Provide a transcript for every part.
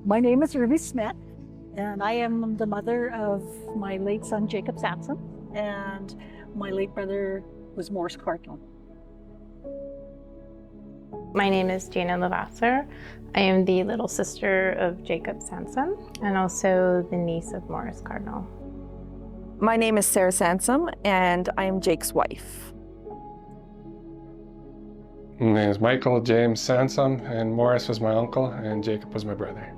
My name is Ruby Smith, and I am the mother of my late son, Jacob Sansom, and my late brother was Maurice Cardinal. My name is Jana Lavasser. I am the little sister of Jacob Sansom and also the niece of Maurice Cardinal. My name is Sarah Sansom, and I am Jake's wife. My name is Michael James Sansom, and Maurice was my uncle, and Jacob was my brother.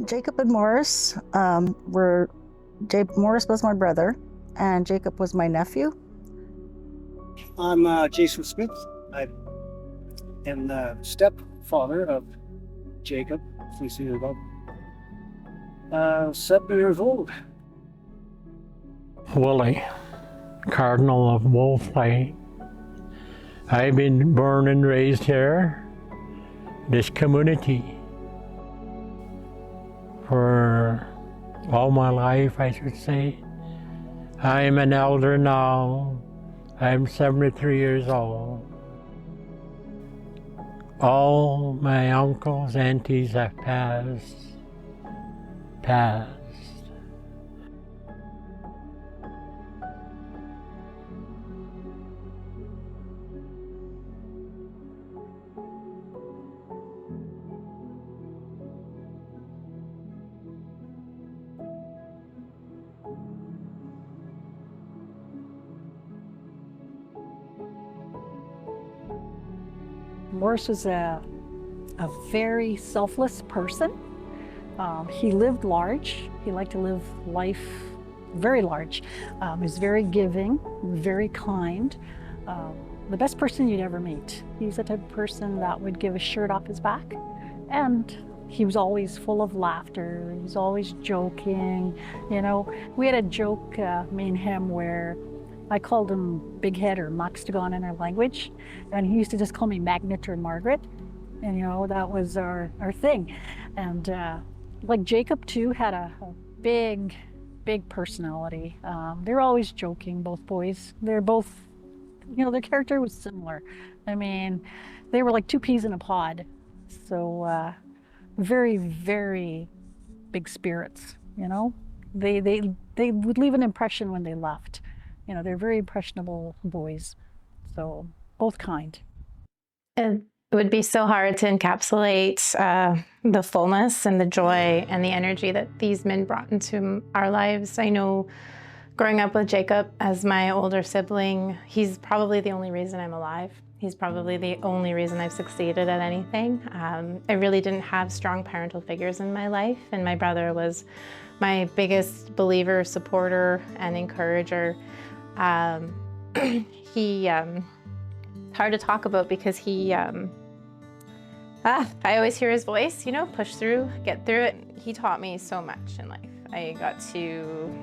Jacob and Maurice Maurice was my brother, and Jacob was my nephew. I'm Jason Smith. I am the stepfather of Jacob since he was about 7 years old. Willie, Cardinal of Wolflight. I've been born and raised here, this community, for all my life, I should say. I am an elder now. I'm 73 years old. All my uncles, aunties have passed. Maurice was a very selfless person. He lived large. He liked to live life very large. He was very giving, very kind. The best person you'd ever meet. He was the type of person that would give a shirt off his back. And he was always full of laughter. He was always joking. You know, we had a joke, me and him, where I called him Big Head or Maxtagon in our language, and he used to just call me Magnet or Margaret, and you know, that was our thing. And like Jacob too had a big personality. They were always joking, both boys. They're both, you know, their character was similar. I mean, they were like two peas in a pod. So very big spirits, you know. They would leave an impression when they left. You know, they're very impressionable boys, so both kind. It would be so hard to encapsulate the fullness and the joy and the energy that these men brought into our lives. I know growing up with Jacob as my older sibling, he's probably the only reason I'm alive. He's probably the only reason I've succeeded at anything. I really didn't have strong parental figures in my life, and my brother was my biggest believer, supporter, and encourager. Hard to talk about because I always hear his voice, you know, push through, get through it. He taught me so much in life. I got to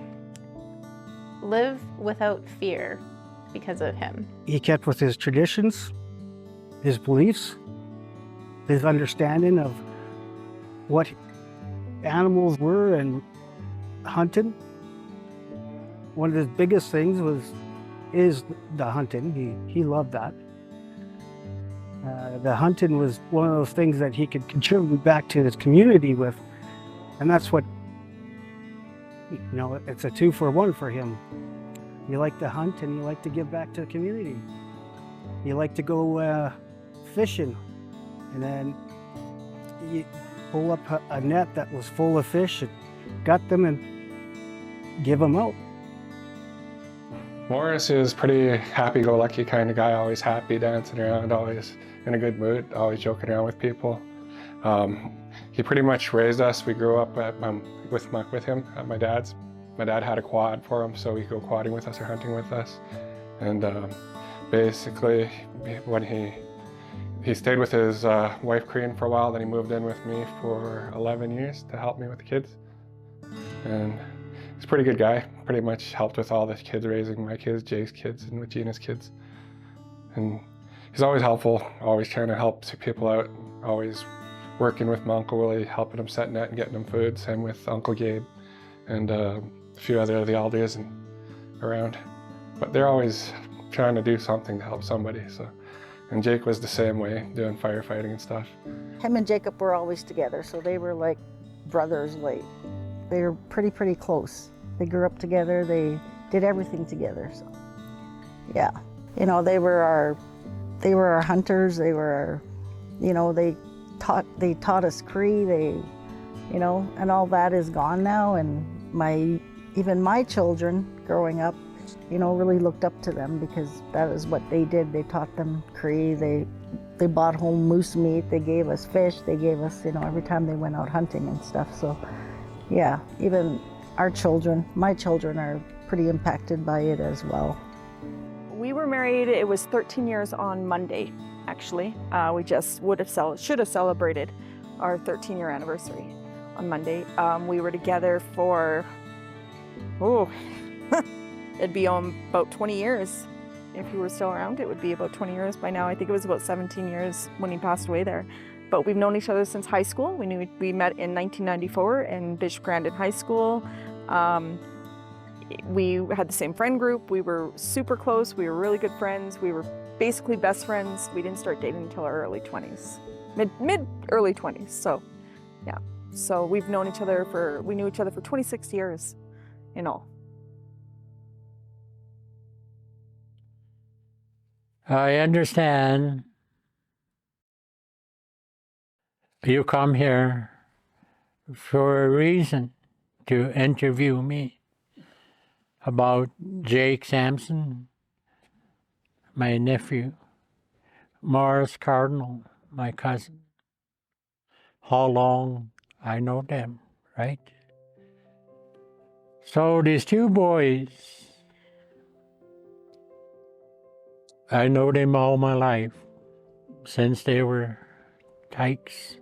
live without fear because of him. He kept with his traditions, his beliefs, his understanding of what animals were and hunting. One of his biggest things is the hunting. He loved that. The hunting was one of those things that he could contribute back to his community with, and that's what, you know, it's a 2-for-1 for him. You like to hunt and you like to give back to the community. You like to go fishing, and then you pull up a net that was full of fish and got them and give them out. Maurice is pretty happy-go-lucky kind of guy, always happy, dancing around, always in a good mood, always joking around with people. He pretty much raised us. We grew up with him at my dad's. My dad had a quad for him, so he could go quadding with us or hunting with us. And basically, when he stayed with his wife, Corinne, for a while, then he moved in with me for 11 years to help me with the kids. And he's a pretty good guy, pretty much helped with all the kids, raising my kids, Jake's kids, and with Gina's kids. And he's always helpful, always trying to help people out, always working with my Uncle Willie, helping him set net and getting him food, same with Uncle Gabe, and a few other of the elders around. But they're always trying to do something to help somebody, so And Jake was the same way, doing firefighting and stuff. Him and Jacob were always together, so they were like brothers. Like they were pretty close. They grew up together. They did everything together. So yeah, you know, they were our hunters. They were our, you know, they taught us Cree. They, you know, and all that is gone now. And even my children growing up, you know, really looked up to them because that is what they did. They taught them Cree. They brought home moose meat. They gave us fish. They gave us, you know, every time they went out hunting and stuff. So yeah, even our children, my children are pretty impacted by it as well. We were married, it was 13 years on Monday, actually. We just should have celebrated our 13-year anniversary on Monday. We were together for, it'd be about 20 years. If he were still around, it would be about 20 years by now. I think it was about 17 years when he passed away there. But we've known each other since high school. We met in 1994 in Bishop Grandin High School. We had the same friend group. We were super close. We were really good friends. We were basically best friends. We didn't start dating until our early 20s, mid-early 20s. So yeah, so we knew each other for 26 years in all. I understand you come here for a reason, to interview me about Jake Sansom, my nephew, Maurice Cardinal, my cousin. How long I know them, right? So these two boys, I know them all my life, since they were tykes.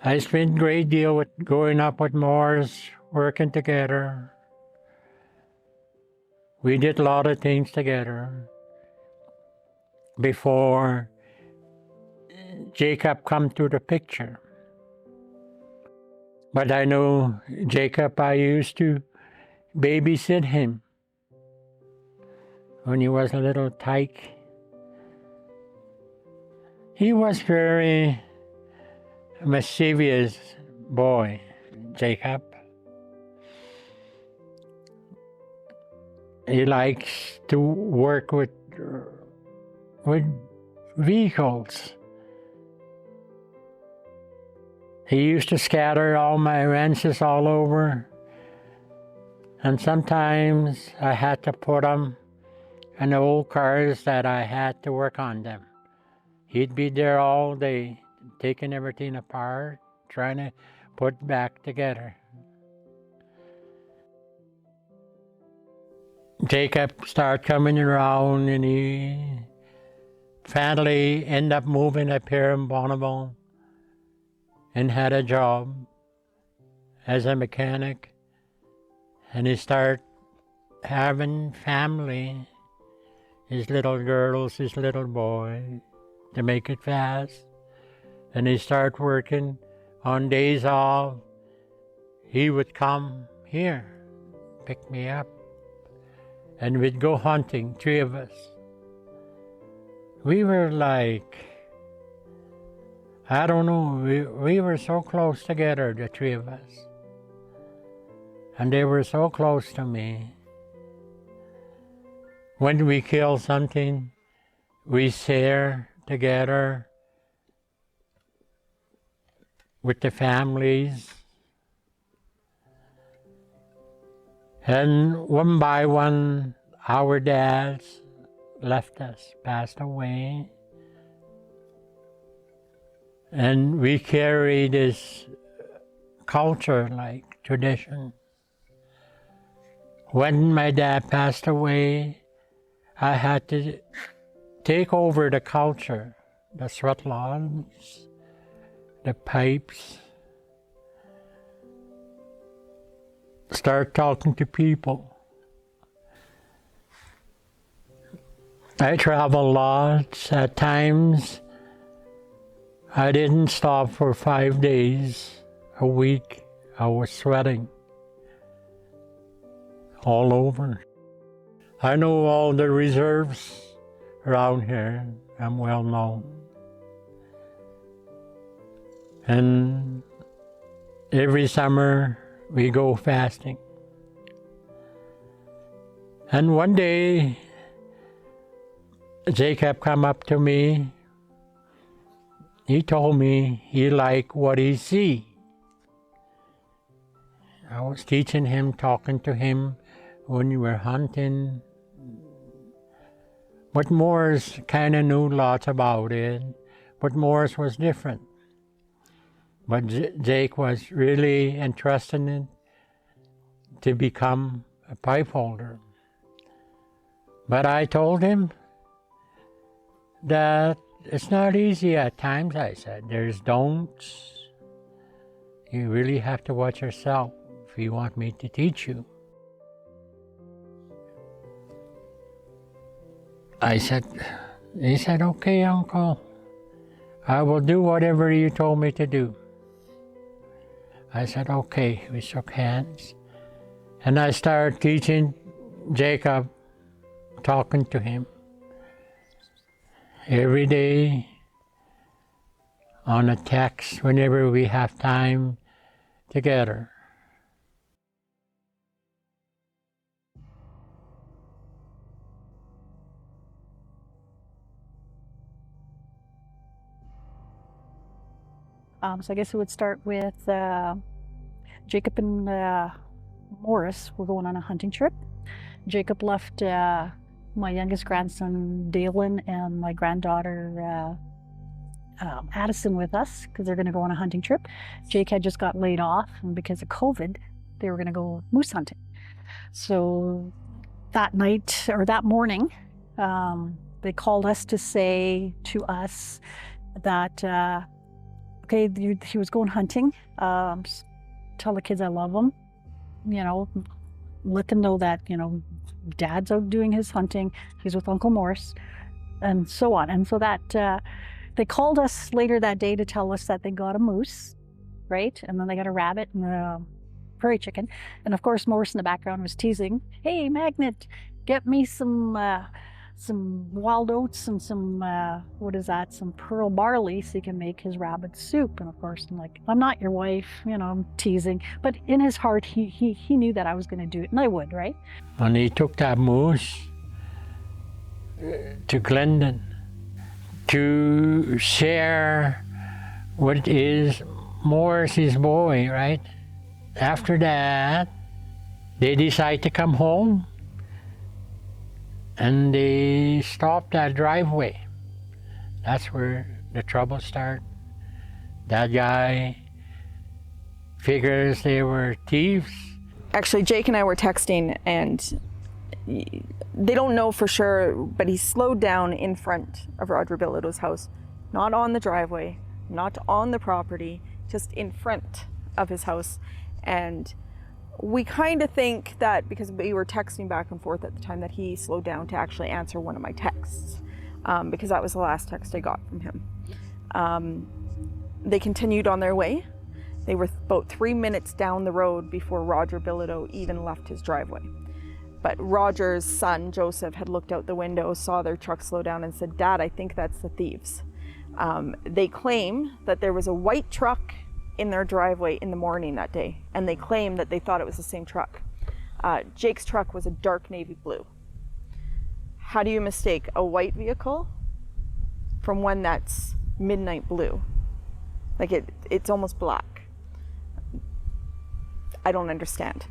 I spent a great deal with growing up with Maurice, working together. We did a lot of things together before Jacob come to the picture. But I know Jacob, I used to babysit him when he was a little tyke. He was very mischievous boy, Jacob. He likes to work with vehicles. He used to scatter all my wrenches all over, and sometimes I had to put them in the old cars that I had to work on them. He'd be there all day, taking everything apart, trying to put back together. Jacob started coming around, and he finally ended up moving up here in Bonneville and had a job as a mechanic. And he started having family, his little girls, his little boy, to make it fast. And he started working on days off. He would come here, pick me up, and we'd go hunting, three of us. We were like, I don't know, we were so close together, the three of us. And they were so close to me. When we kill something, we share together with the families. And one by one, our dads left us, passed away. And we carry this culture, like tradition. When my dad passed away, I had to take over the culture, the sweatlons, the pipes, start talking to people. I travel lots. At times, I didn't stop for 5 days, a week. I was sweating all over. I know all the reserves around here. I'm well known. And every summer we go fasting. And one day, Jacob come up to me. He told me he liked what he see. I was teaching him, talking to him when we were hunting. But Maurice kind of knew lots about it, but Maurice was different. But Jake was really interested in it to become a pipe holder. But I told him that it's not easy at times, I said. There's don'ts. You really have to watch yourself if you want me to teach you. He said, okay, Uncle. I will do whatever you told me to do. I said, okay. We shook hands. And I started teaching Jacob, talking to him every day on a text whenever we have time together. So I guess it would start with Jacob and Maurice were going on a hunting trip. Jacob left my youngest grandson Dalen and my granddaughter Addison with us because they're going to go on a hunting trip. Jake had just got laid off, and because of COVID, they were going to go moose hunting. So that night or that morning, they called us to say to us that okay, he was going hunting. Tell the kids I love them. You know, let them know that, you know, Dad's out doing his hunting. He's with Uncle Maurice, and so on. And so that they called us later that day to tell us that they got a moose, right? And then they got a rabbit and a prairie chicken. And of course, Maurice in the background was teasing, "Hey, Magnet, get me some wild oats and some some pearl barley so he can make his rabbit soup." And of course, I'm like, "I'm not your wife," you know, I'm teasing. But in his heart, he knew that I was going to do it, and I would, right? And he took that moose to Glendon to share what is Maurice's boy, right? After that, they decide to come home. And they stopped that driveway. That's where the trouble started. That guy figures they were thieves. Actually, Jake and I were texting, and they don't know for sure, but he slowed down in front of Roger Bilodeau's house. Not on the driveway, not on the property, just in front of his house. And we kind of think that because we were texting back and forth at the time that he slowed down to actually answer one of my texts, because that was the last text I got from him. They continued on their way. They were about 3 minutes down the road before Roger Bilodeau even left his driveway. But Roger's son, Joseph, had looked out the window, saw their truck slow down and said, "Dad, I think that's the thieves." They claim that there was a white truck in their driveway in the morning that day, and they claimed that they thought it was the same truck. Jake's truck was a dark navy blue. How do you mistake a white vehicle from one that's midnight blue? Like it's almost black. I don't understand.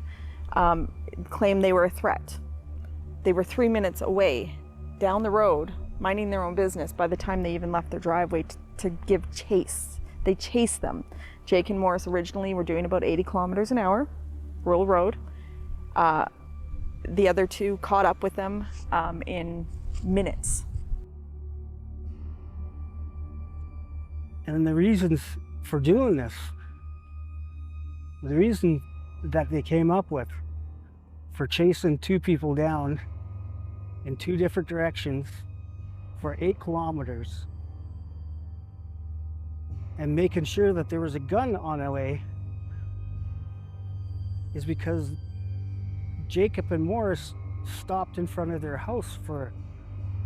Claim they were a threat. They were 3 minutes away down the road, minding their own business by the time they even left their driveway to give chase. They chased them. Jake and Maurice originally were doing about 80 kilometers an hour, rural road. The other two caught up with them in minutes. And the reasons for doing this, the reason that they came up with for chasing two people down in two different directions for 8 kilometers and making sure that there was a gun on the way is because Jacob and Maurice stopped in front of their house for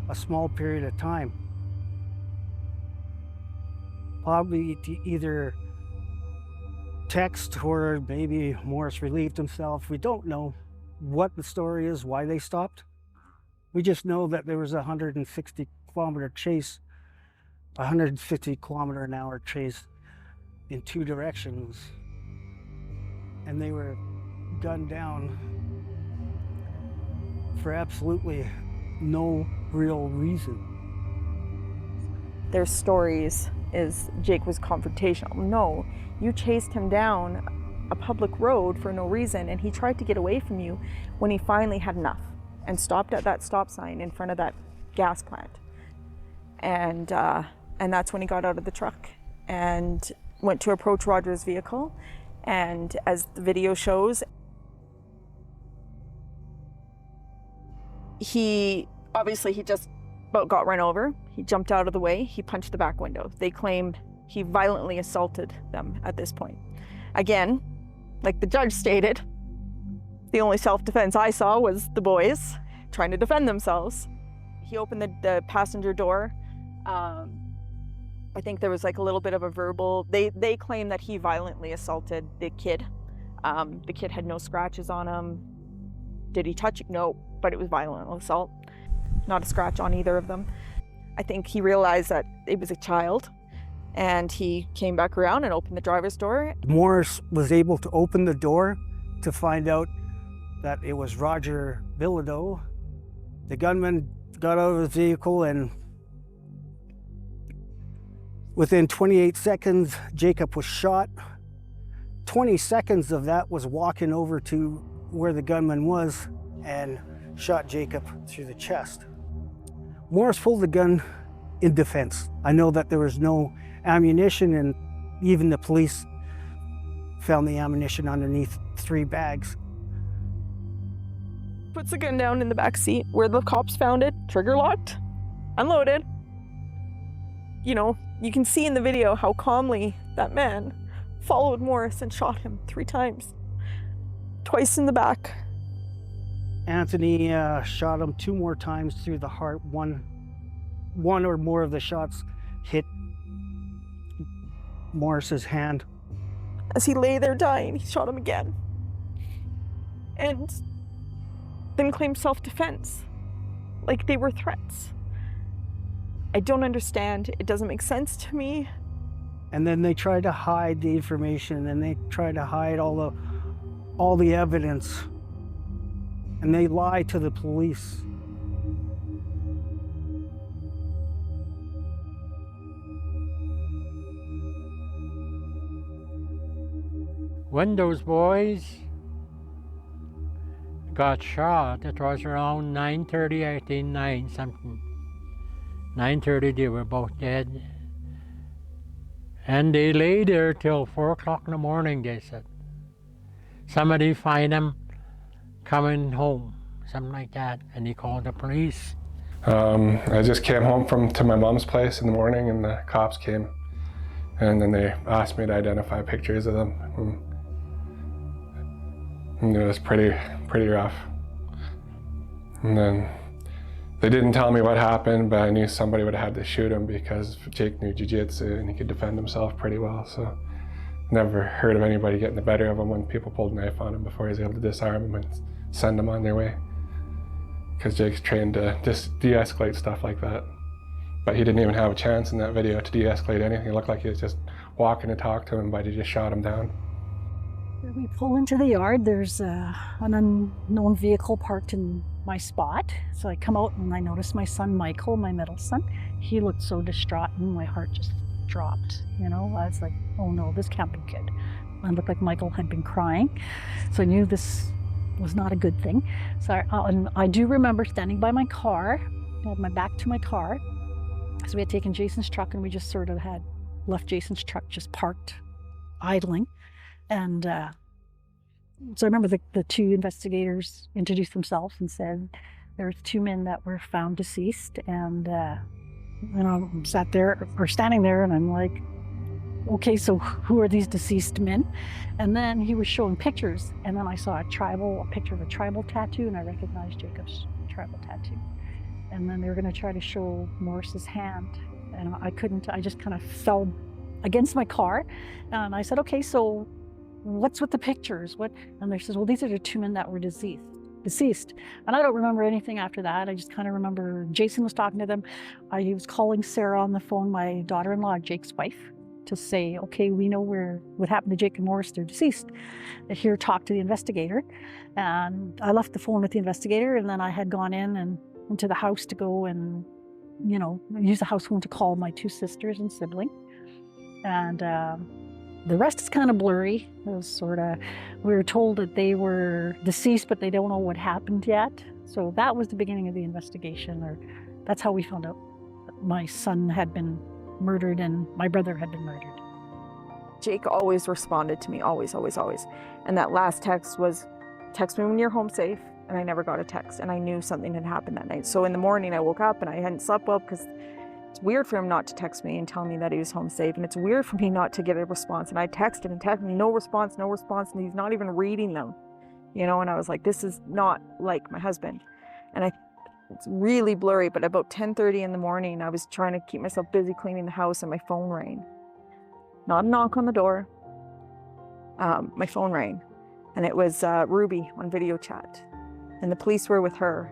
a small period of time. Probably to either text or maybe Maurice relieved himself. We don't know what the story is, why they stopped. We just know that there was a 160-kilometer chase, 150-kilometer-an-hour chase in two directions, and they were gunned down for absolutely no real reason. Their stories is Jake was confrontational. No, you chased him down a public road for no reason, and he tried to get away from you when he finally had enough and stopped at that stop sign in front of that gas plant. And that's when he got out of the truck and went to approach Roger's vehicle. And as the video shows, he just about got run over. He jumped out of the way. He punched the back window. They claim he violently assaulted them at this point. Again, like the judge stated, the only self-defense I saw was the boys trying to defend themselves. He opened the passenger door. I think there was like a little bit of a verbal, they claim that he violently assaulted the kid. The kid had no scratches on him. Did he touch it? No, but it was violent assault. Not a scratch on either of them. I think he realized that it was a child, and he came back around and opened the driver's door. Maurice was able to open the door to find out that it was Roger Bilodeau. The gunman got out of his vehicle, and within 28 seconds, Jacob was shot. 20 seconds of that was walking over to where the gunman was and shot Jacob through the chest. Maurice pulled the gun in defense. I know that there was no ammunition, and even the police found the ammunition underneath 3 bags. Puts the gun down in the back seat where the cops found it, trigger locked, unloaded. You know, you can see in the video how calmly that man followed Maurice and shot him 3 times, twice in the back. Anthony shot him 2 more times through the heart. One or more of the shots hit Maurice's hand. As he lay there dying, he shot him again. And then claimed self-defense, like they were threats. I don't understand. It doesn't make sense to me. And then they tried to hide the information, and they tried to hide all the evidence. And they lied to the police. When those boys got shot, it was around 9:30, I think, 9 something. 9:30, they were both dead. And they lay there till 4 o'clock in the morning, they said. Somebody find them coming home, something like that, and he called the police. I just came home to my mom's place in the morning, and the cops came, and then they asked me to identify pictures of them, and it was pretty rough. And then they didn't tell me what happened, but I knew somebody would have had to shoot him because Jake knew jiu-jitsu and he could defend himself pretty well. So never heard of anybody getting the better of him when people pulled a knife on him before he was able to disarm him and send them on their way. Because Jake's trained to just de-escalate stuff like that. But he didn't even have a chance in that video to de-escalate anything. It looked like he was just walking to talk to him, but he just shot him down. We pull into the yard. There's an unknown vehicle parked in my spot. So I come out and I notice my son, Michael, my middle son. He looked so distraught and my heart just dropped. You know, I was like, oh no, this can't be good. It looked like Michael had been crying. So I knew this was not a good thing. So I do remember standing by my car, I had my back to my car. So we had taken Jason's truck and we just sort of had left Jason's truck just parked, idling. And so I remember the 2 investigators introduced themselves and said there was 2 men that were found deceased. And I sat there or standing there and I'm like, okay, so who are these deceased men? And then he was showing pictures, and then I saw a picture of a tribal tattoo, and I recognized Jacob's tribal tattoo. and then they were going to try to show Maurice's hand, and I couldn't. I just kind of fell against my car, and I said, okay, so what's with the pictures? What? And they said, well, these are the two men that were deceased. And I don't remember anything after that. I just kind of remember Jason was talking to them. He was calling Sarah on the phone, my daughter-in-law, Jake's wife, to say, okay, we know what happened to Jake and Maurice, they're deceased. Here, talk to the investigator. And I left the phone with the investigator, and then I had gone into the house to go and, use the house phone to call my two sisters and sibling. And the rest is kind of blurry. It was we were told that they were deceased, but they don't know what happened yet. So that was the beginning of the investigation, or that's how we found out that my son had been murdered and my brother had been murdered. Jake always responded to me, always, always, always. And that last text was, text me when you're home safe. And I never got a text, and I knew something had happened that night. So in the morning I woke up and I hadn't slept well, because it's weird for him not to text me and tell me that he was home safe. And it's weird for me not to get a response. And I texted and texted, no response. And he's not even reading them, and I was like, this is not like my husband. And it's really blurry, but about 10:30 in the morning, I was trying to keep myself busy cleaning the house, and my phone rang. Not a knock on the door. My phone rang, and it was Ruby on video chat. And the police were with her,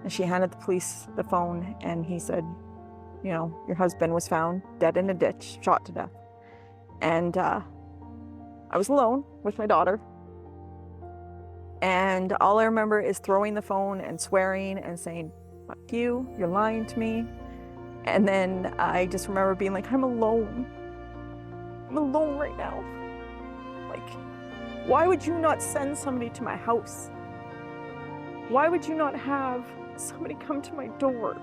and she handed the police the phone, and he said, your husband was found dead in a ditch, shot to death. And I was alone with my daughter. And all I remember is throwing the phone and swearing and saying, fuck you, you're lying to me. And then I just remember being like, I'm alone. I'm alone right now. Like, why would you not send somebody to my house? Why would you not have somebody come to my door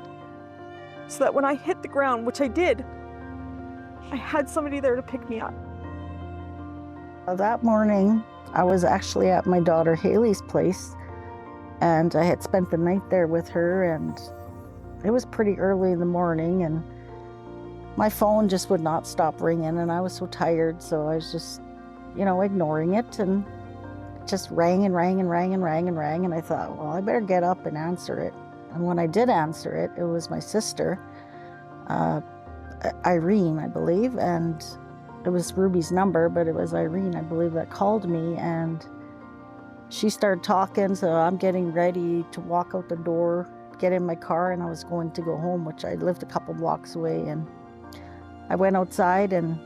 so that when I hit the ground, which I did, I had somebody there to pick me up? That morning, I was actually at my daughter Haley's place, and I had spent the night there with her, and it was pretty early in the morning, and my phone just would not stop ringing, and I was so tired, so I was just, ignoring it, and it just rang and rang and rang and rang and rang, and I thought, well, I better get up and answer it. And when I did answer it, it was my sister, Irene, I believe, and it was Ruby's number, but it was Irene, I believe, that called me, and she started talking, so I'm getting ready to walk out the door, get in my car, and I was going to go home, which I lived a couple blocks away, and I went outside and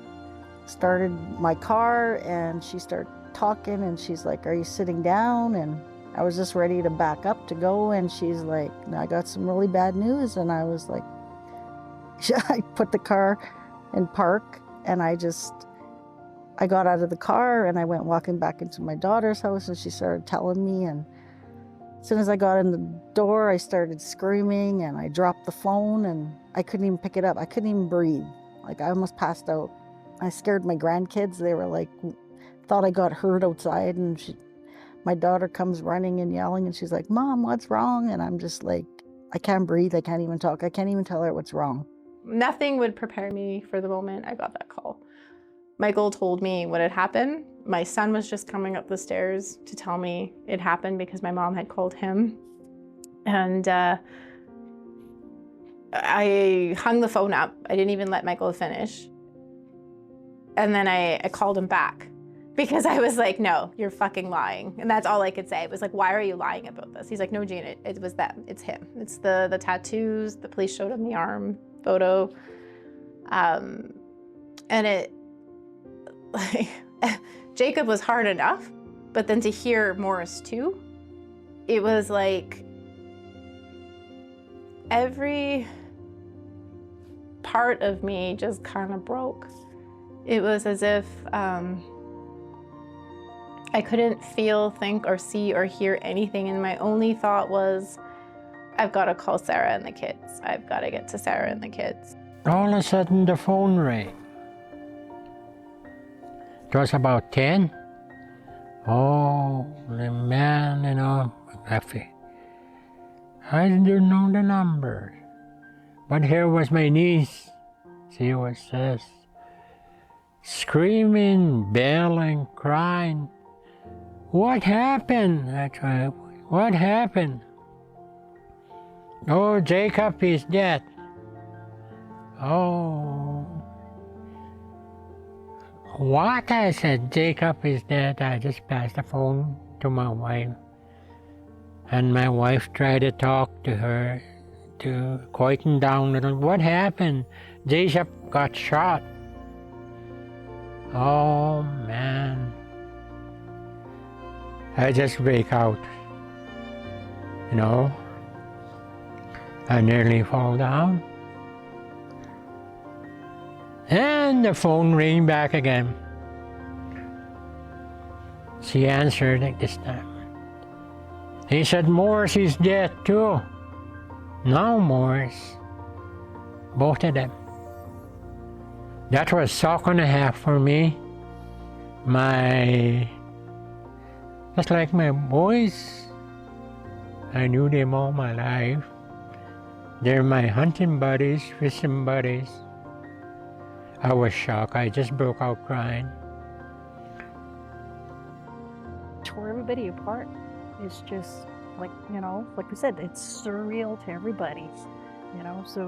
started my car, and she started talking, and she's like, are you sitting down? And I was just ready to back up to go, and she's like, I got some really bad news. And I was like, I put the car in park, and I got out of the car, and I went walking back into my daughter's house, and she started telling me, and as soon as I got in the door, I started screaming, and I dropped the phone, and I couldn't even pick it up. I couldn't even breathe. Like, I almost passed out. I scared my grandkids. They were like, thought I got hurt outside, and my daughter comes running and yelling, and she's like, Mom, what's wrong? And I'm just like, I can't breathe. I can't even talk. I can't even tell her what's wrong. Nothing would prepare me for the moment I got that call. Michael told me what had happened. My son was just coming up the stairs to tell me it happened because my mom had called him. And I hung the phone up. I didn't even let Michael finish. And then I called him back because I was like, no, you're fucking lying. And that's all I could say. It was like, why are you lying about this? He's like, no, Jean, it was them. It's him. It's the tattoos. The police showed him the arm photo. And it, like, Jacob was hard enough, but then to hear Maurice too, it was like every part of me just kind of broke. It was as if I couldn't feel, think, or see, or hear anything, and my only thought was, I've got to call Sarah and the kids. I've got to get to Sarah and the kids. All of a sudden, the phone rang. It was about 10. Oh, the man, I didn't know the number. But here was my niece. She was just screaming, bawling, crying. What happened? I tried, what happened? Oh, Jacob is dead. Oh. What? I said, Jacob is dead. I just passed the phone to my wife. And my wife tried to talk to her to quieten down a little. What happened? Jacob got shot. Oh, man. I just break out. You know? I nearly fall down. And the phone rang back again. She answered it this time. He said, Maurice is dead too. No, Maurice. Both of them. That was a shock and a half for me. Just like my boys. I knew them all my life. They're my hunting buddies, fishing buddies. I was shocked. I just broke out crying. Tore everybody apart. It's just like, you know, like we said, it's surreal to everybody, you know. So,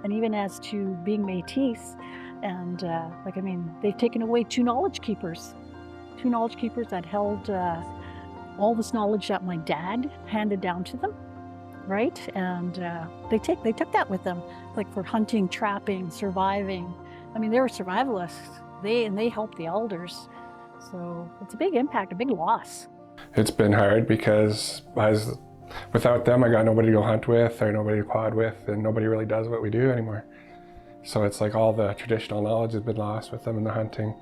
and even as to being Métis, and like, I mean, they've taken away two knowledge keepers that held all this knowledge that my dad handed down to them, right? And they took that with them, like for hunting, trapping, surviving. I mean, they were survivalists. They helped the elders. So it's a big impact, a big loss. It's been hard because without them, I got nobody to go hunt with or nobody to quad with, and nobody really does what we do anymore. So it's like all the traditional knowledge has been lost with them in the hunting.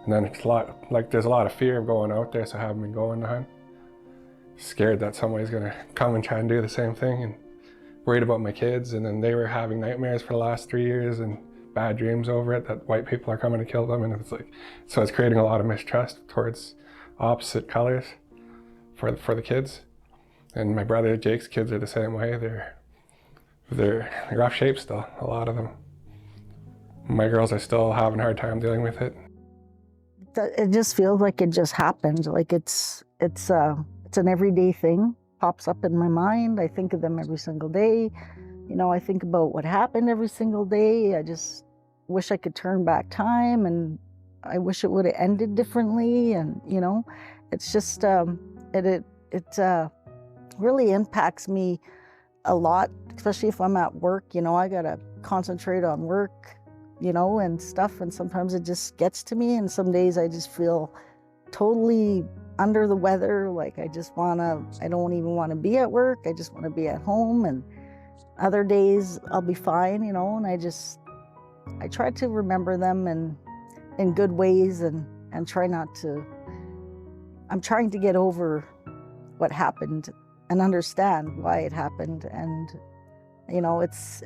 And then it's there's a lot of fear of going out there, so I haven't been going to hunt. Scared that somebody's gonna come and try and do the same thing, and worried about my kids. And then they were having nightmares for the last 3 years and bad dreams over it, that white people are coming to kill them. And it's like, so it's creating a lot of mistrust towards opposite colors for the kids. And my brother Jake's kids are the same way. They're in rough shape still, a lot of them. My girls are still having a hard time dealing with it. It just feels like it just happened. Like it's an everyday thing. Pops up in my mind. I think of them every single day. You know, I think about what happened every single day. I just wish I could turn back time, and I wish it would have ended differently. And you know, it's just it really impacts me a lot, especially if I'm at work. You know, I gotta concentrate on work, you know, and stuff. And sometimes it just gets to me. And some days I just feel totally under the weather. Like I don't even want to be at work. I just want to be at home. And other days I'll be fine, you know, and I try to remember them in good ways and try not to. I'm trying to get over what happened and understand why it happened. And you know, it's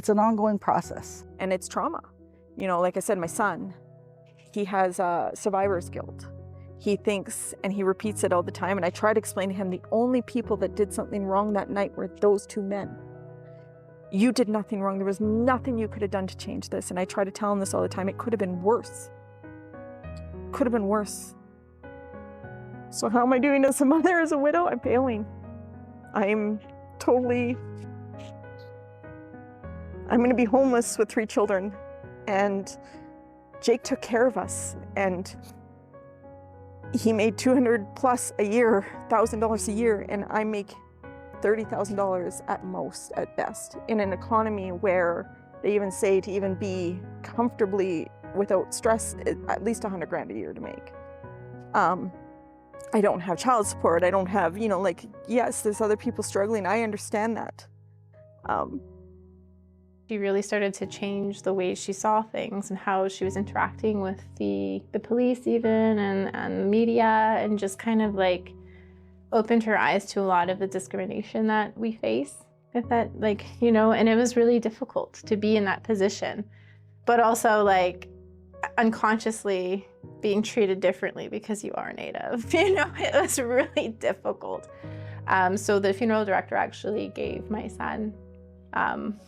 an ongoing process. And it's trauma. You know, like I said, my son, he has survivor's guilt. He thinks, and he repeats it all the time, and I try to explain to him the only people that did something wrong that night were those two men. You did nothing wrong. There was nothing you could have done to change this. And I try to tell him this all the time. It could have been worse. Could have been worse. So how am I doing as a mother, as a widow? I'm failing. I'm going to be homeless with 3 children. And Jake took care of us. And he made $200 plus a year, $1,000 a year, and I make $30,000 at most, at best, in an economy where they even say to even be comfortably without stress, at least $100 grand a year to make. I don't have child support. I don't have, you know, like, yes, there's other people struggling. I understand that. She really started to change the way she saw things and how she was interacting with the police even and the media, and just kind of like opened her eyes to a lot of the discrimination that we face with that, like, you know, and it was really difficult to be in that position, but also like unconsciously being treated differently because you are Native, you know, it was really difficult. So the funeral director actually gave my son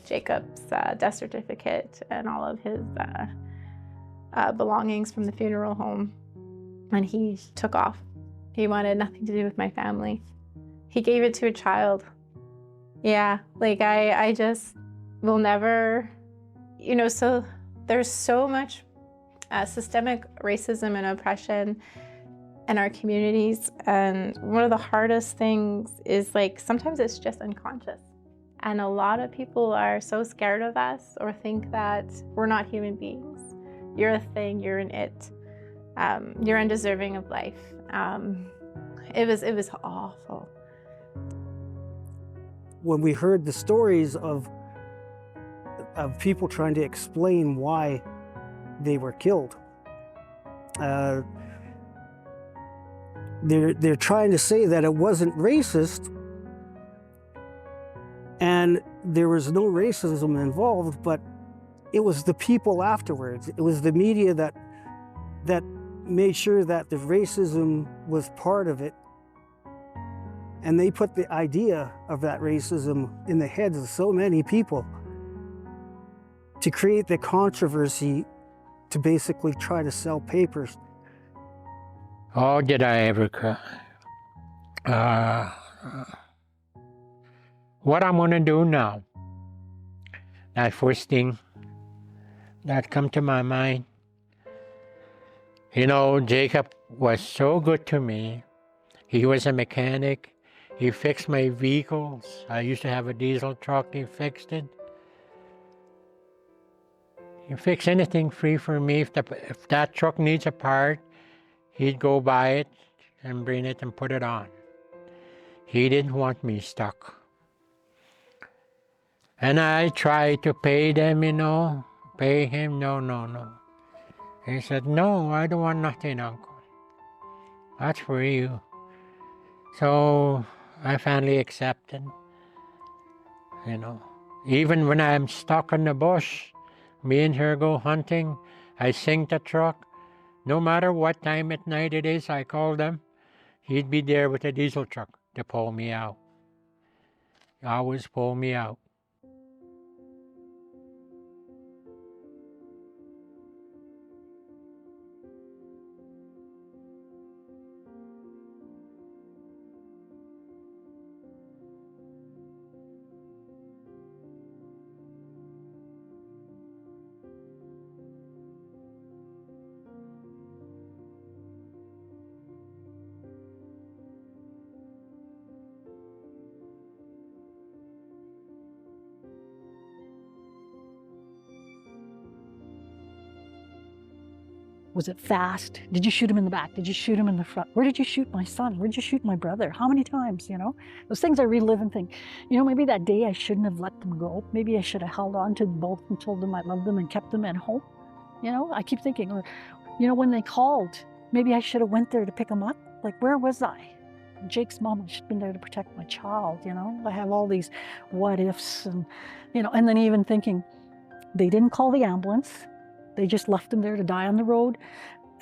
Jacob's death certificate and all of his belongings from the funeral home, and he took off. He wanted nothing to do with my family. He gave it to a child Yeah, like I just will never, so there's so much systemic racism and oppression in our communities. And one of the hardest things is like, sometimes it's just unconscious. And a lot of people are so scared of us or think that we're not human beings. You're a thing, you're an it. You're undeserving of life. It was awful. When we heard the stories of people trying to explain why they were killed, they're trying to say that it wasn't racist and there was no racism involved, but it was the people afterwards. It was the media that made sure that the racism was part of it. And they put the idea of that racism in the heads of so many people to create the controversy to basically try to sell papers. Oh, did I ever cry? What I'm gonna do now, that first thing that come to my mind, Jacob was so good to me. He was a mechanic. He fixed my vehicles. I used to have a diesel truck. He fixed it. He fixed anything free for me. If that truck needs a part, he'd go buy it and bring it and put it on. He didn't want me stuck. And I tried to pay them, pay him. No. He said, no, I don't want nothing, Uncle. That's for you. So I finally accepted, Even when I'm stuck in the bush, me and her go hunting, I sing the truck. No matter what time at night it is, I call them. He'd be there with a diesel truck to pull me out. He always pull me out. Was it fast? Did you shoot him in the back? Did you shoot him in the front? Where did you shoot my son? Where did you shoot my brother? How many times, Those things I relive and think, maybe that day I shouldn't have let them go. Maybe I should have held on to them both and told them I loved them and kept them at home. I keep thinking, or, when they called, maybe I should have went there to pick them up. Like, where was I? Jake's mom should have been there to protect my child, I have all these what ifs and, and then even thinking, they didn't call the ambulance. They just left him there to die on the road.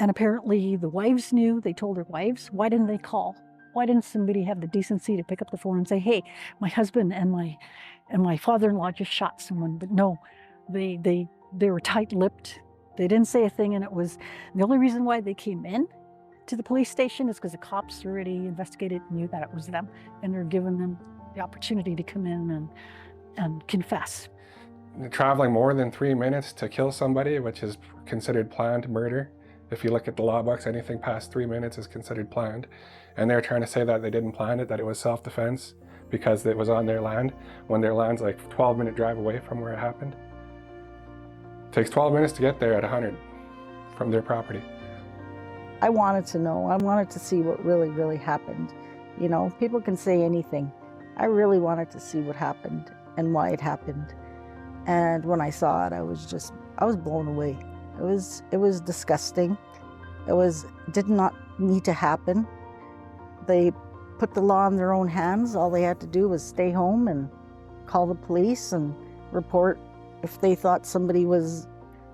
And apparently the wives knew. They told their wives. Why didn't they call? Why didn't somebody have the decency to pick up the phone and say, hey, my husband and my father-in-law just shot someone? But no, they were tight-lipped. They didn't say a thing, and it was the only reason why they came in to the police station is because the cops already investigated and knew that it was them, and they're giving them the opportunity to come in and confess. Traveling more than 3 minutes to kill somebody, which is considered planned murder. If you look at the law books, anything past 3 minutes is considered planned. And they're trying to say that they didn't plan it, that it was self-defense because it was on their land, when their land's like a 12-minute drive away from where it happened. It takes 12 minutes to get there at 100 from their property. I wanted to know. I wanted to see what really, really happened. People can say anything. I really wanted to see what happened and why it happened. And when I saw it, I was blown away. It was disgusting. Did not need to happen. They put the law in their own hands. All they had to do was stay home and call the police and report if they thought somebody was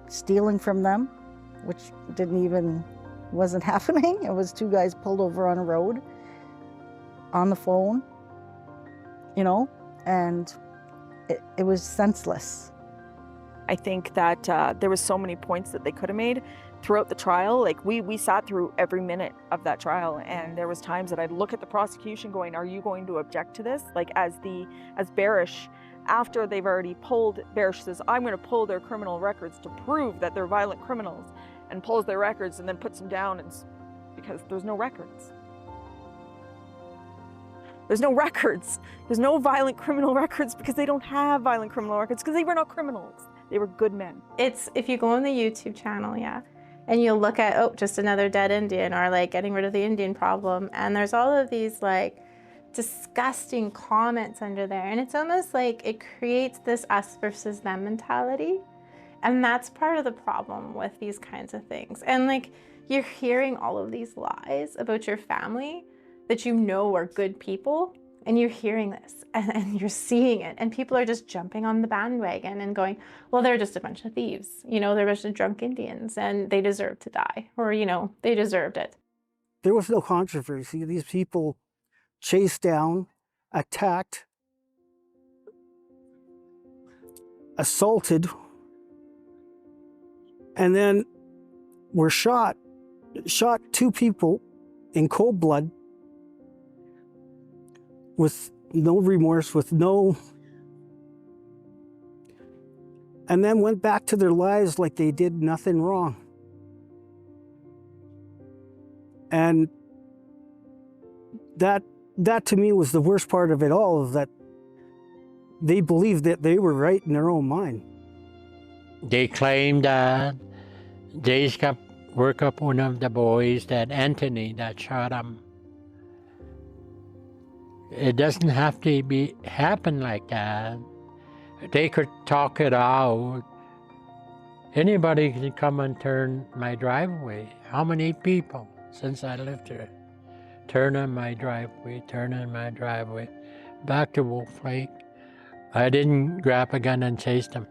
stealing from them, which wasn't happening. It was two guys pulled over on a road on the phone, and it was senseless. I think that there was so many points that they could have made throughout the trial, like we sat through every minute of that trial, and there was times that I'd look at the prosecution going, are you going to object to this? Like as Barish, after they've already pulled, Barish says, I'm going to pull their criminal records to prove that they're violent criminals, and pulls their records and then puts them down, and because there's no records. There's no records. There's no violent criminal records because they don't have violent criminal records because they were not criminals. They were good men. It's, if you go on the YouTube channel, yeah, and you'll look at, oh, just another dead Indian, or like getting rid of the Indian problem, and there's all of these like disgusting comments under there, and it's almost like it creates this us versus them mentality, and that's part of the problem with these kinds of things. And like, you're hearing all of these lies about your family that you know are good people, and you're hearing this and you're seeing it, and people are just jumping on the bandwagon and going, well, they're just a bunch of thieves, you know, they're a bunch of drunk Indians and they deserve to die, or, you know, they deserved it. There was no controversy. These people chased down, attacked, assaulted, and then were shot 2 people in cold blood with no remorse, and then went back to their lives like they did nothing wrong. And that to me was the worst part of it all, is that they believed that they were right in their own mind. They claimed that they work up one of the boys, that Anthony, that shot him. It doesn't have to happen like that. They could talk it out. Anybody can come and turn my driveway. How many people since I lived here? Turn on my driveway, back to Wolf Lake. I didn't grab a gun and chase them.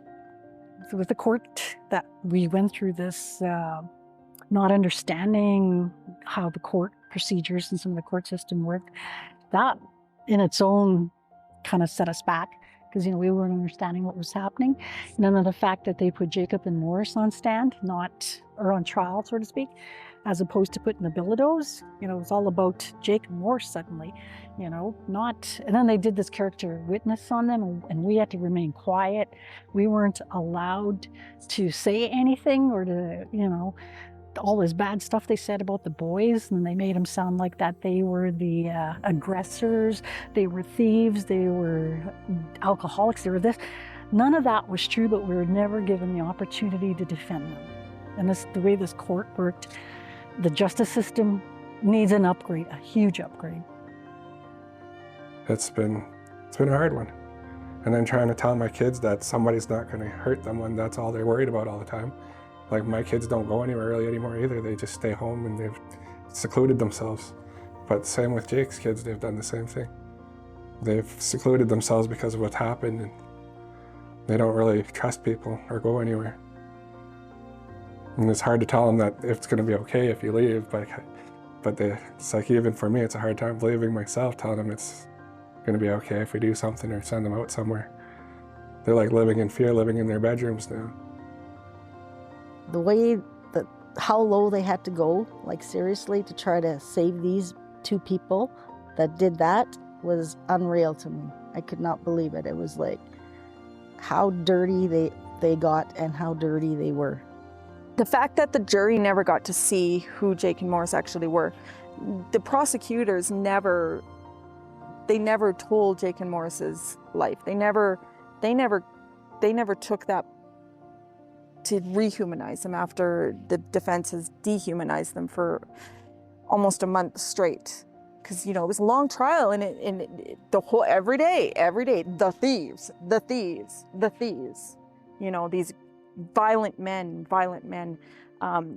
So with the court, that we went through this not understanding how the court procedures and some of the court system work, that in its own kind of set us back, because, you know, we weren't understanding what was happening. And then the fact that they put Jacob and Maurice on stand, or on trial, so to speak, as opposed to putting the Bilodeaus, you know, it was all about Jake and Maurice suddenly, you know, and then they did this character witness on them, and we had to remain quiet. We weren't allowed to say anything, or to, you know, all this bad stuff they said about the boys, and they made them sound like that they were the aggressors, they were thieves, they were alcoholics, they were this. None of that was true, but we were never given the opportunity to defend them. And this, the way this court worked, the justice system needs an upgrade, a huge upgrade. It's been a hard one. And then trying to tell my kids that somebody's not going to hurt them when that's all they're worried about all the time. Like, my kids don't go anywhere really anymore either. They just stay home and they've secluded themselves. But same with Jake's kids, they've done the same thing. They've secluded themselves because of what's happened, and they don't really trust people or go anywhere. And it's hard to tell them that it's going to be okay if you leave, but it's like, even for me, it's a hard time believing myself, telling them it's going to be okay if we do something or send them out somewhere. They're like living in fear, living in their bedrooms now. The way that, how low they had to go, like seriously, to try to save these 2 people that did that was unreal to me. I could not believe it. It was like how dirty they got and how dirty they were. The fact that the jury never got to see who Jake and Maurice actually were, the prosecutors never told Jake and Maurice's life. They never took that to rehumanize them after the defense has dehumanized them for almost a month straight. Because, you know, it was a long trial, and the whole, every day, the thieves, you know, these violent men.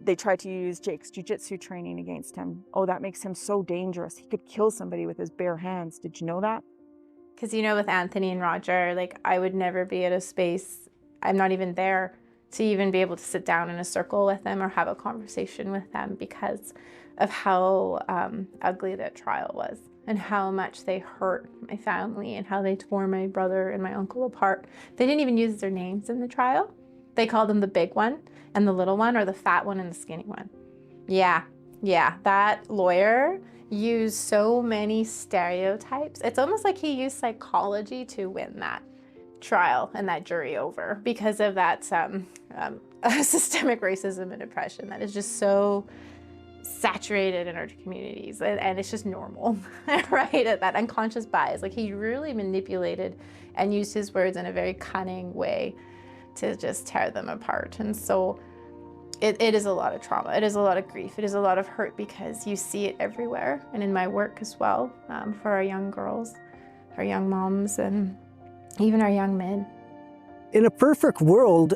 They tried to use Jake's jiu-jitsu training against him. Oh, that makes him so dangerous. He could kill somebody with his bare hands. Did you know that? Because, you know, with Anthony and Roger, like, I would never be at a space, I'm not even there to even be able to sit down in a circle with them or have a conversation with them, because of how ugly that trial was, and how much they hurt my family, and how they tore my brother and my uncle apart. They didn't even use their names in the trial. They called him the big one and the little one, or the fat one and the skinny one. Yeah, that lawyer used so many stereotypes. It's almost like he used psychology to win that trial and that jury over because of that systemic racism and oppression that is just so saturated in our communities, and it's just normal, right? That unconscious bias. Like, he really manipulated and used his words in a very cunning way to just tear them apart. And so it is a lot of trauma. It is a lot of grief. It is a lot of hurt because you see it everywhere. And in my work as well, for our young girls, our young moms, and even our young men. In a perfect world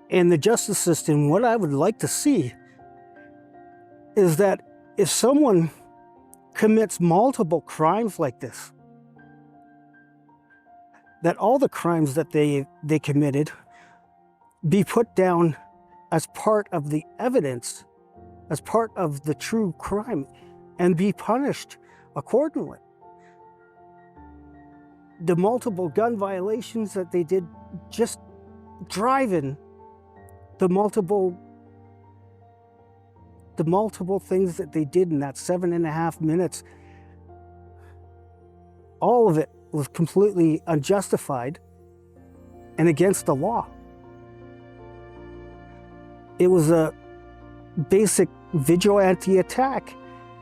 in the justice system, what I would like to see is that if someone commits multiple crimes like this, that all the crimes that they committed be put down as part of the evidence, as part of the true crime, and be punished accordingly. The multiple gun violations that they did, just driving, the multiple things that they did in that 7.5 minutes, all of it was completely unjustified and against the law. It was a basic vigilante attack,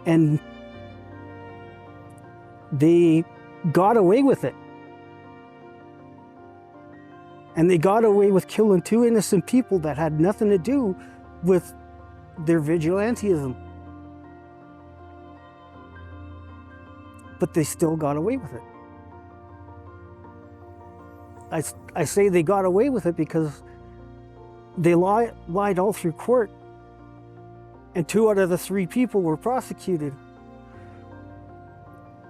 and they got away with it. And they got away with killing 2 innocent people that had nothing to do with their vigilantism. But they still got away with it. I say they got away with it because they lied all through court, and 2 out of the 3 people were prosecuted.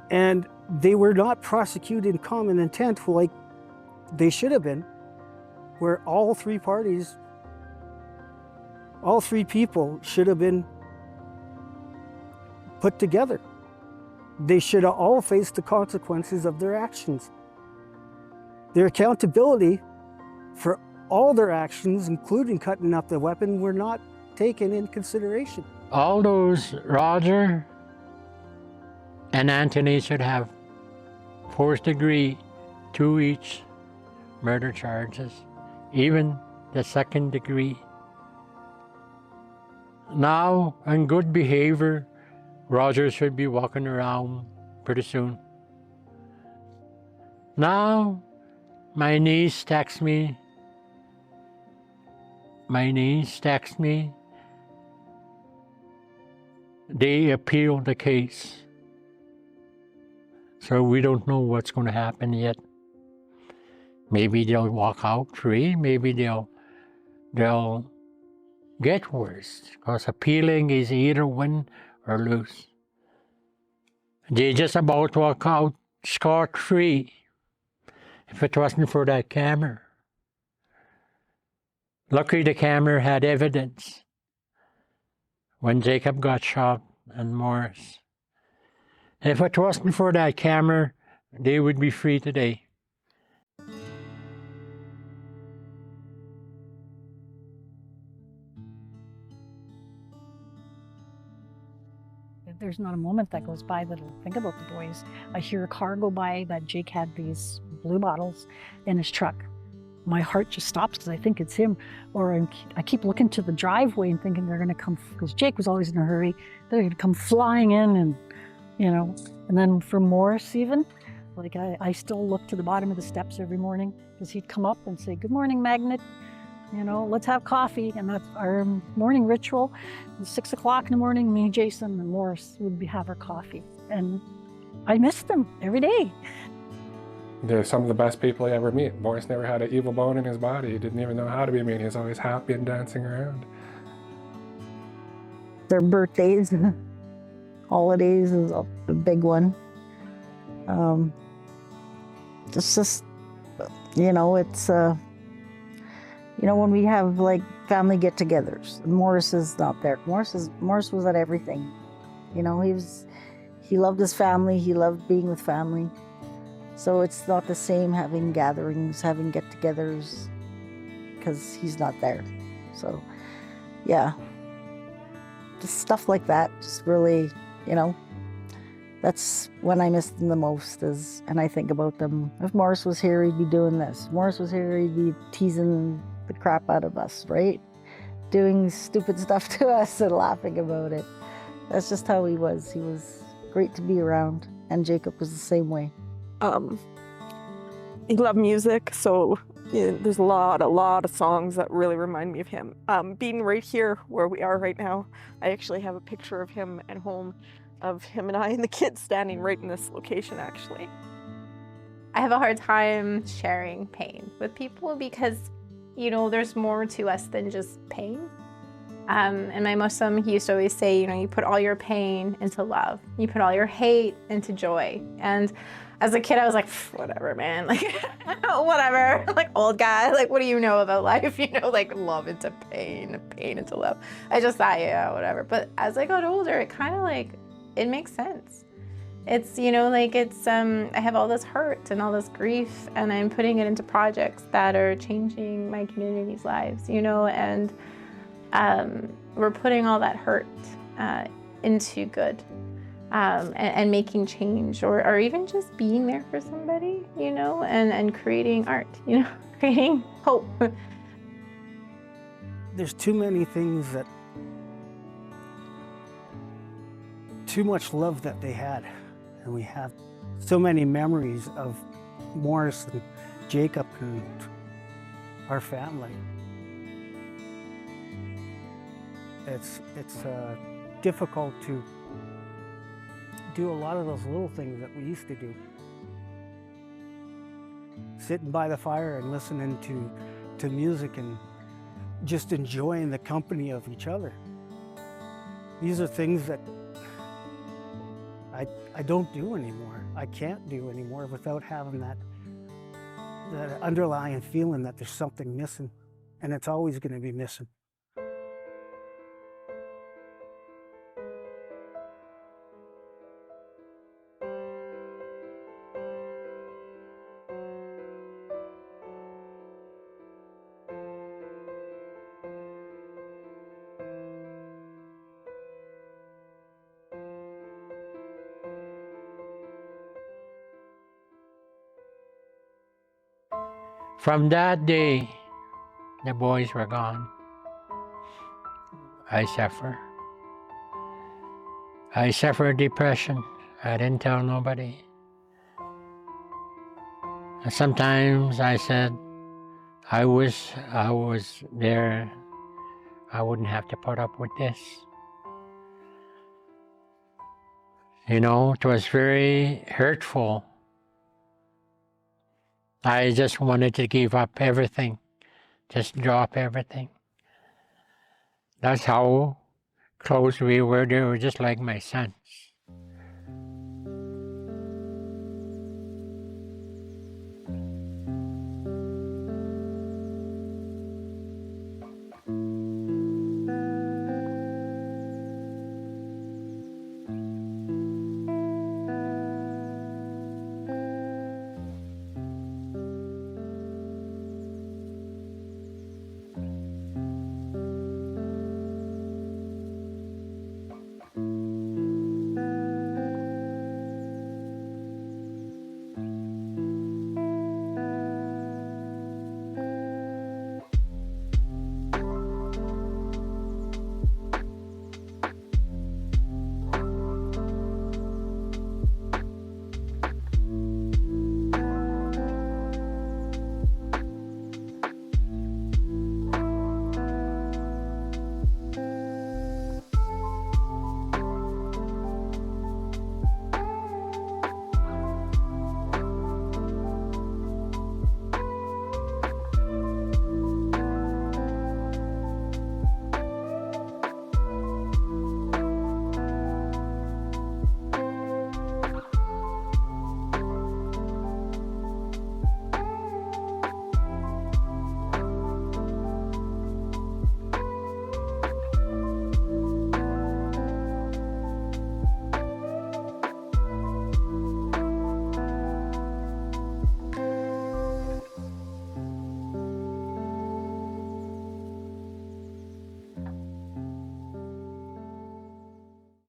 And they were not prosecuted in common intent like they should have been, where all 3 parties, all 3 people should have been put together. They should have all faced the consequences of their actions. Their accountability for all their actions, including cutting up the weapon, were not taken in consideration. All those, Roger and Anthony, should have 4th degree, 2 each murder charges, even the 2nd degree. Now, on good behavior, Roger should be walking around pretty soon. Now, my niece texts me. They appealed the case. So we don't know what's going to happen yet. Maybe they'll walk out free. Maybe they'll get worse, because appealing is either win or lose. They just about walk out scot-free if it wasn't for that camera. Luckily, the camera had evidence when Jacob got shot and Maurice. And if it wasn't for that camera, they would be free today. There's not a moment that goes by that I think about the boys. I hear a car go by that Jake had these blue bottles in his truck. My heart just stops because I think it's him. Or I keep looking to the driveway and thinking they're going to come, because Jake was always in a hurry. They're going to come flying in, and and then for Maurice even, like I still look to the bottom of the steps every morning because he'd come up and say, "Good morning, Magnet. Let's have coffee." And that's our morning ritual. 6 o'clock in the morning, me, Jason, and Maurice would have our coffee. And I miss them every day. They're some of the best people I ever meet. Maurice never had an evil bone in his body. He didn't even know how to be mean. He was always happy and dancing around. Their birthdays, holidays is a big one. It's just, it's, when we have like family get-togethers, Maurice is not there. Maurice was at everything. He loved his family. He loved being with family. So it's not the same having gatherings, having get-togethers, because he's not there. So, yeah, just stuff like that. Just really, you know, that's when I miss them the most. And I think about them. If Maurice was here, he'd be doing this. If Maurice was here, he'd be teasing the crap out of us, right? Doing stupid stuff to us and laughing about it. That's just how he was. He was great to be around, and Jacob was the same way. He loved music, so there's a lot of songs that really remind me of him. Being right here where we are right now, I actually have a picture of him at home, of him and I and the kids standing right in this location, actually. I have a hard time sharing pain with people because, you know, there's more to us than just pain. And my Muslim, he used to always say, you know, you put all your pain into love. You put all your hate into joy. And as a kid, I was like, whatever, man, like, whatever, like old guy, like, what do you know about life? You know, like love into pain, pain into love. I just thought, yeah, whatever. But as I got older, it kind of like, it makes sense. It's, you know, like it's, I have all this hurt and all this grief, and I'm putting it into projects that are changing my community's lives, you know, and we're putting all that hurt into good and making change, or even just being there for somebody, you know, and creating art, you know, creating hope. There's too many things that, too much love that they had, and we have so many memories of Maurice and Jacob and our family. It's difficult to do a lot of those little things that we used to do. Sitting by the fire and listening to music and just enjoying the company of each other. These are things that I don't do anymore. I can't do anymore without having that underlying feeling that there's something missing, and it's always going to be missing. From that day, the boys were gone. I suffered depression. I didn't tell nobody. And sometimes I said, I wish I was there. I wouldn't have to put up with this. You know, it was very hurtful. I just wanted to give up everything, just drop everything. That's how close we were. They were just like my sons.